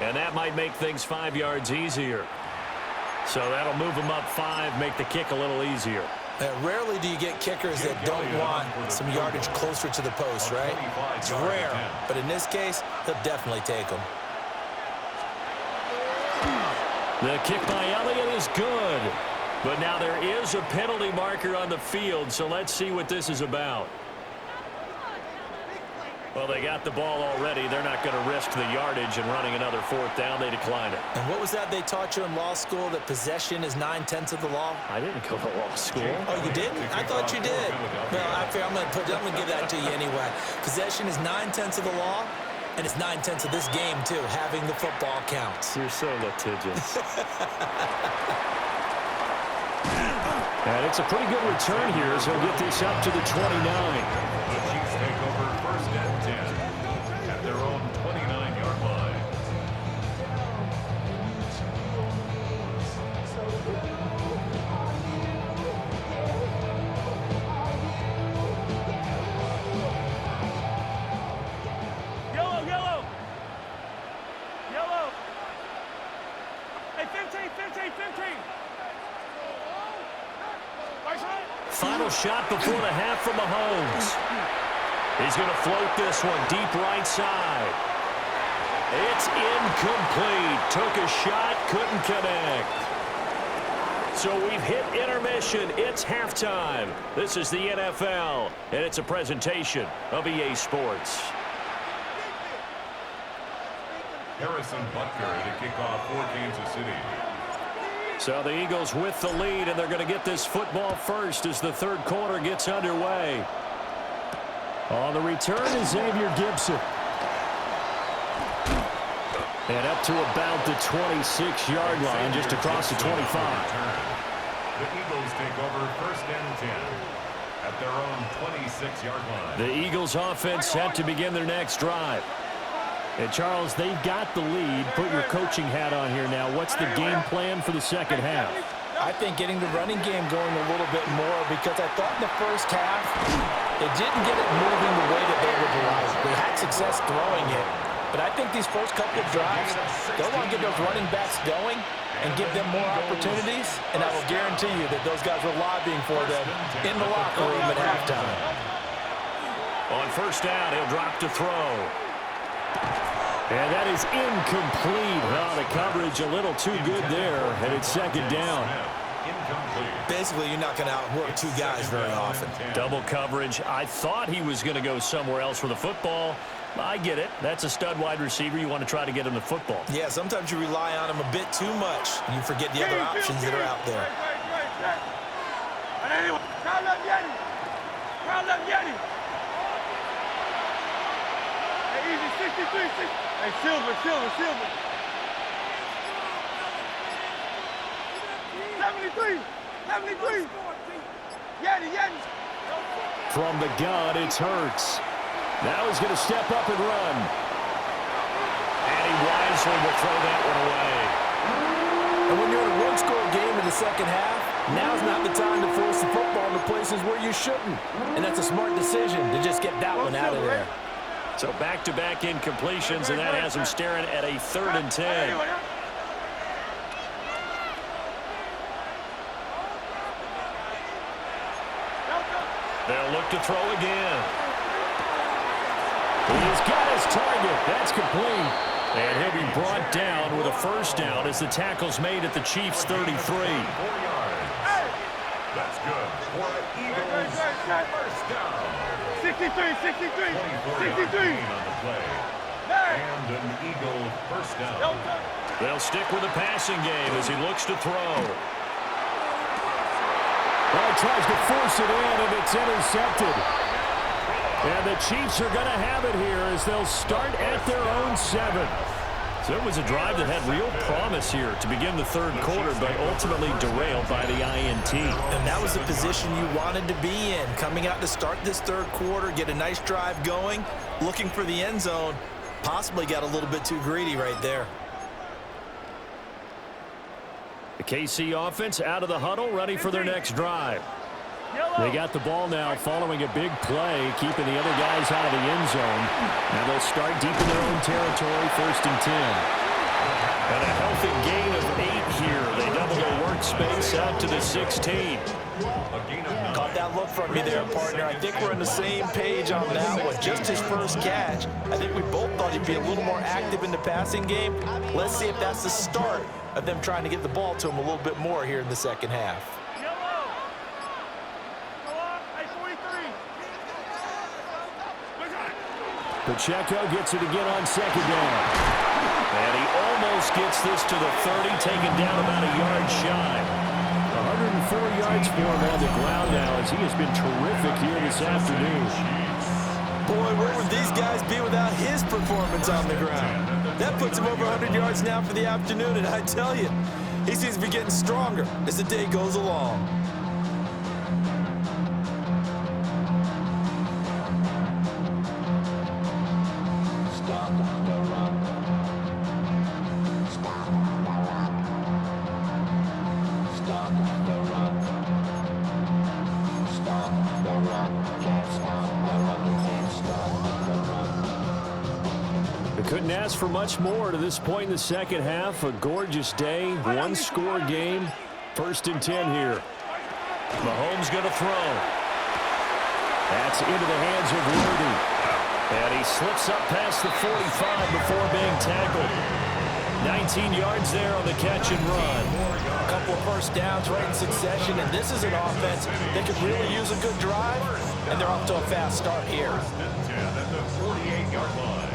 And that might make things 5 yards easier. So that'll move them up 5, make the kick a little easier. Rarely do you get kickers that don't want some yardage closer to the post, right? It's rare, but in this case, he'll definitely take them. The kick by Elliott is good. But now there is a penalty marker on the field, so let's see what this is about. Well, they got the ball already. They're not going to risk the yardage and running another 4th down. They decline it. And what was that they taught you in law school, that possession is 9/10 of the law? I didn't go to law school. Oh, you didn't? I thought you did. Well, I'm going to give that to you anyway. Possession is 9/10 of the law, and it's 9/10 of this game, too. Having the football counts. You're so litigious. And it's a pretty good return here, so he'll get this up to the 29. The Chiefs take over 1st and 10 at their own 29-yard line. Yellow, yellow. Yellow. Hey, 15, 15, 15. Final shot before the half from Mahomes. He's going to float this one deep right side. It's incomplete. Took a shot, couldn't connect. So we've hit intermission. It's halftime. This is the NFL, and it's a presentation of EA Sports. Harrison Butker to kick off for Kansas City. So the Eagles with the lead, and they're going to get this football first as the 3rd quarter gets underway. On the return is Xavier Gibson. And up to about the 26-yard line, just across the 25. The Eagles take over 1st and 10 at their own 26-yard line. The Eagles offense set to begin their next drive. And, Charles, they've got the lead. Put your coaching hat on here now. What's the game plan for the second half? I think getting the running game going a little bit more, because I thought in the first half they didn't get it moving the way that they would like. They had success throwing it. But I think these first couple of drives, they'll want to get those running backs going and give them more opportunities. And I will guarantee you that those guys were lobbying for them in the locker room at halftime. On 1st down, he'll drop to throw. And that is incomplete. Oh, the coverage a little too good there, and it's 2nd down. Basically, you're not going to outwork 2 guys very often. Double coverage. I thought he was going to go somewhere else for the football. I get it. That's a stud wide receiver. You want to try to get him the football. Yeah, sometimes you rely on him a bit too much, and you forget the other options that are out there. Hey, easy, 63, 60. Hey, silver, silver, silver. 73, 73. Yeti, Yeti. From the gun, it's Hurts. Now he's going to step up and run. And he wisely will throw that one away. And when you're in a one-score game in the second half, now's not the time to force the football into places where you shouldn't. And that's a smart decision to just get that one out of there. So back-to-back incompletions, and that has him staring at a 3rd and 10. They'll look to throw again. He's got his target. That's complete. And he'll be brought down with a 1st down as the tackle's made at the Chiefs' 33. 4 yards. That's good for an Eagles 1st down. 63, 63, 63. On the play. And an Eagle 1st down. They'll stick with the passing game as he looks to throw. Well, he tries to force it in, and it's intercepted. And the Chiefs are going to have it here as they'll start at their own 7. So it was a drive that had real promise here to begin the 3rd quarter, but ultimately derailed by the INT. And that was the position you wanted to be in. Coming out to start this 3rd quarter, get a nice drive going, looking for the end zone. Possibly got a little bit too greedy right there. The KC offense out of the huddle, ready for their next drive. They got the ball now following a big play, keeping the other guys out of the end zone. Now they'll start deep in their own territory, 1st and 10. And a healthy gain of 8 here. They double their workspace out to the 16. Caught that look from me there, partner. I think we're on the same page on that one. Just his first catch. I think we both thought he'd be a little more active in the passing game. Let's see if that's the start of them trying to get the ball to him a little bit more here in the second half. Pacheco gets it again on second down. And he almost gets this to the 30, taken down about a yard shy. 104 yards for him on the ground now as he has been terrific here this afternoon. Boy, where would these guys be without his performance on the ground? That puts him over 100 yards now for the afternoon, and I tell you, he seems to be getting stronger as the day goes along. Couldn't ask for much more to this point in the second half. A gorgeous day, one-score game. 1st and 10 here. Mahomes going to throw. That's into the hands of Worthy. And he slips up past the 45 before being tackled. 19 yards there on the catch and run. A couple of first downs right in succession, and this is an offense that could really use a good drive, and they're off to a fast start here. At the 48-yard line.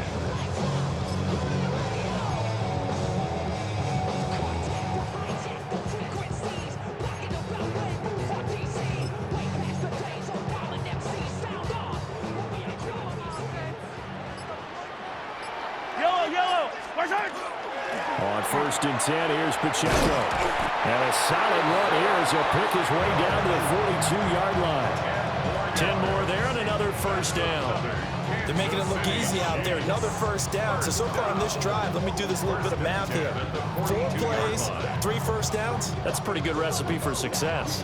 On 1st and 10, here's Pacheco. And a solid run here as he'll pick his way down to the 42-yard line. 10 more there and another first down. They're making it look easy out there. Another first down. So far on this drive, let me do this little bit of math here. 4 plays, 3 first downs. That's a pretty good recipe for success.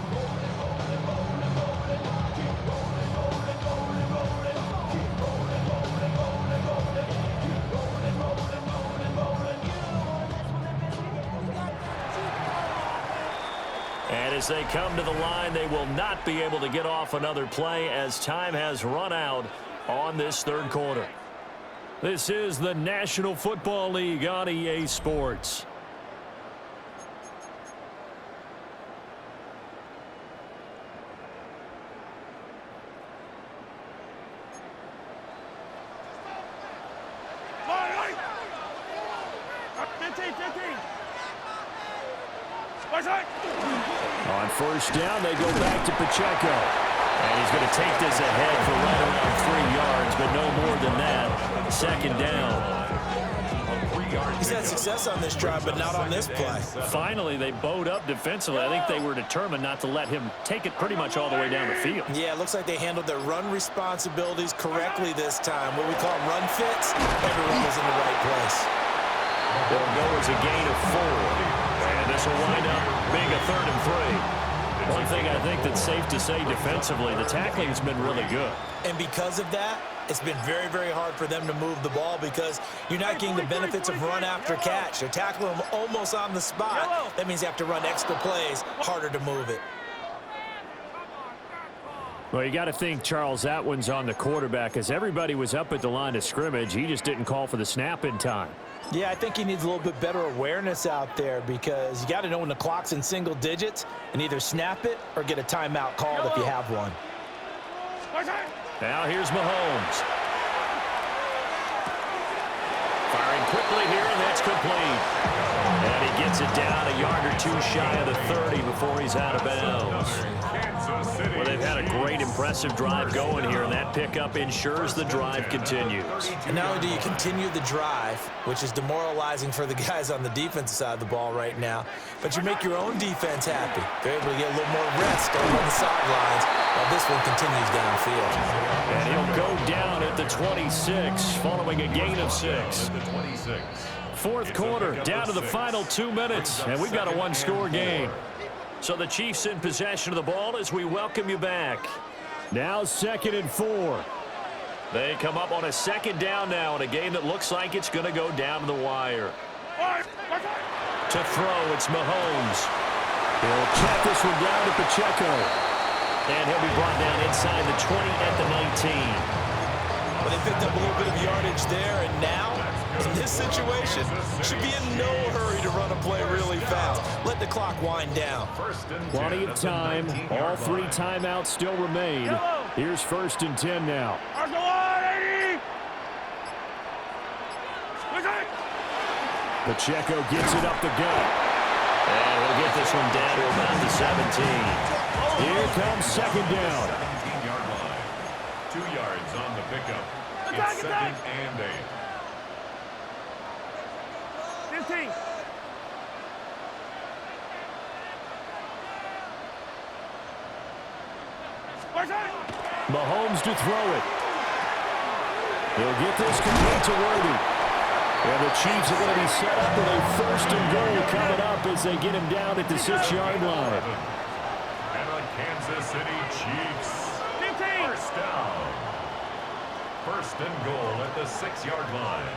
And as they come to the line, they will not be able to get off another play as time has run out on this third quarter. This is the National Football League on EA Sports. On first down, they go back to Pacheco. And he's going to take this ahead for right around 3 yards, but no more than that. 2nd down. He's had success on this drive, but not on this play. Finally, they bowed up defensively. I think they were determined not to let him take it pretty much all the way down the field. Yeah, it looks like they handled their run responsibilities correctly this time. What we call run fits, everyone was in the right place. It'll go as a gain of 4. And this will wind up being a 3rd and 3. One thing I think that's safe to say defensively, the tackling has been really good. And because of that, it's been very, very hard for them to move the ball because you're not getting the benefits of run after catch. They're tackling them almost on the spot. That means you have to run extra plays, harder to move it. Well, you got to think, Charles, that one's on the quarterback as everybody was up at the line of scrimmage. He just didn't call for the snap in time. Yeah, I think he needs a little bit better awareness out there because you got to know when the clock's in single digits and either snap it or get a timeout called if you have one. Now here's Mahomes. Firing quickly here, and that's complete. And he gets it down a yard or 2 shy of the 30 before he's out of bounds. Well, they've had a great, impressive drive going here, and that pickup ensures the drive continues. And not only do you continue the drive, which is demoralizing for the guys on the defensive side of the ball right now, but you make your own defense happy. They're able to get a little more rest over on the sidelines while this one continues downfield. And he'll go down at the 26, following a gain of 6. 4th quarter, down to the final 2 minutes, and we've got a one-score game. So the Chiefs in possession of the ball as we welcome you back. Now 2nd and 4. They come up on a 2nd down now in a game that looks like it's going to go down to the wire. To throw, it's Mahomes. He'll check this one down to Pacheco. And he'll be brought down inside the 20 at the 19. Well, they picked up a little bit of yardage there, and now, in this situation, should be in no hurry to run a play really fast. Let the clock wind down. Plenty of time. All 3 timeouts still remain. Here's 1st and 10 now. Pacheco gets it up the gut. And he'll get this one down to about the 17. Here comes 2nd down. 17-yard line. 2 yards on the pickup. It's 2nd and 8. 15. Mahomes to throw it. He'll get this complete to Worthy. And the Chiefs are going to be set up with a 1st and goal coming up as they get him down at the 6-yard line. And the Kansas City Chiefs. 15. First down. 1st and goal at the 6-yard line.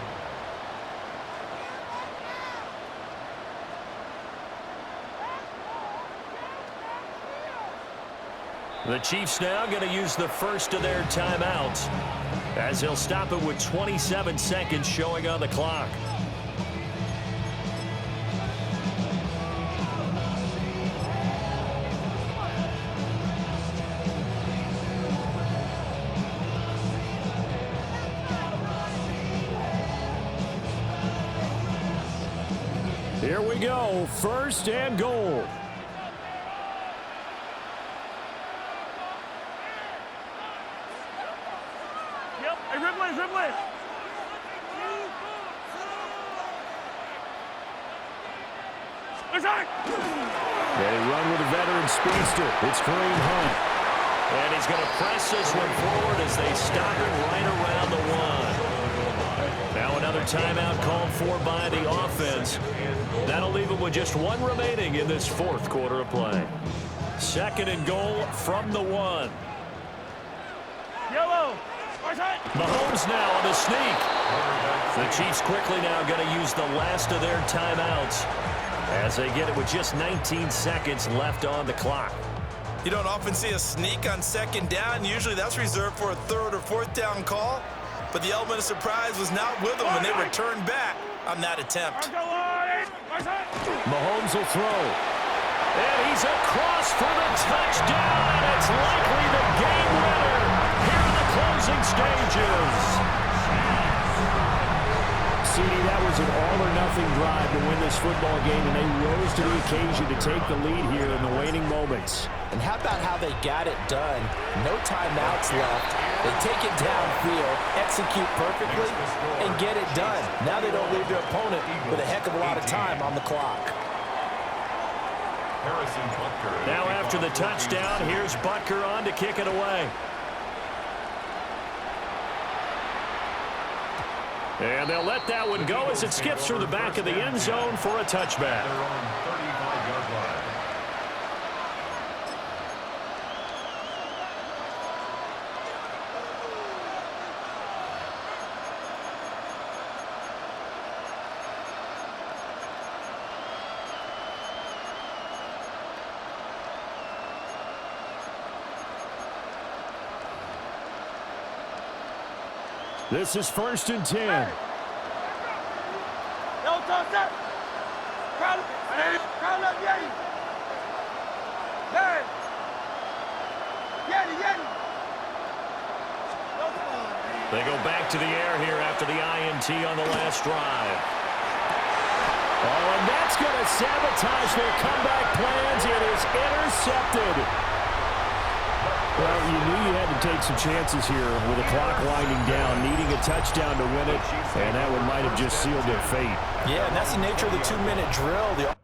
The Chiefs now going to use the first of their timeouts as they'll stop it with 27 seconds showing on the clock. Here we go, 1st and goal. Dribbling. They run with a veteran speedster. It's Kareem Hunt. And he's going to press this one forward as they stop it right around the 1. Now another timeout called for by the offense. That'll leave them with just 1 remaining in this 4th quarter of play. 2nd and goal from the 1. Yellow. Mahomes now on the sneak. The Chiefs quickly now going to use the last of their timeouts as they get it with just 19 seconds left on the clock. You don't often see a sneak on 2nd down. Usually that's reserved for a 3rd or 4th down call. But the element of surprise was not with them when they returned back on that attempt. Mahomes will throw. And he's across for the touchdown. And it's likely the game winner here in the closing stages. CD, that was an all-or-nothing drive to win this football game, and they rose to the occasion to take the lead here in the waning moments. And how about how they got it done? No timeouts left. They take it downfield, execute perfectly, and get it done. Now they don't leave their opponent with a heck of a lot of time on the clock. Now after the touchdown, here's Butker on to kick it away. And they'll let that one go as it skips through the back of the end zone for a touchback. This is 1st and 10. Crowd up, Yeti. Hey. Yeti. They go back to the air here after the INT on the last drive. Oh, and that's going to sabotage their comeback plans. It is intercepted. Well, you knew you had to take some chances here with the clock winding down, needing a touchdown to win it, and that one might have just sealed their fate. Yeah, and that's the nature of the 2-minute drill.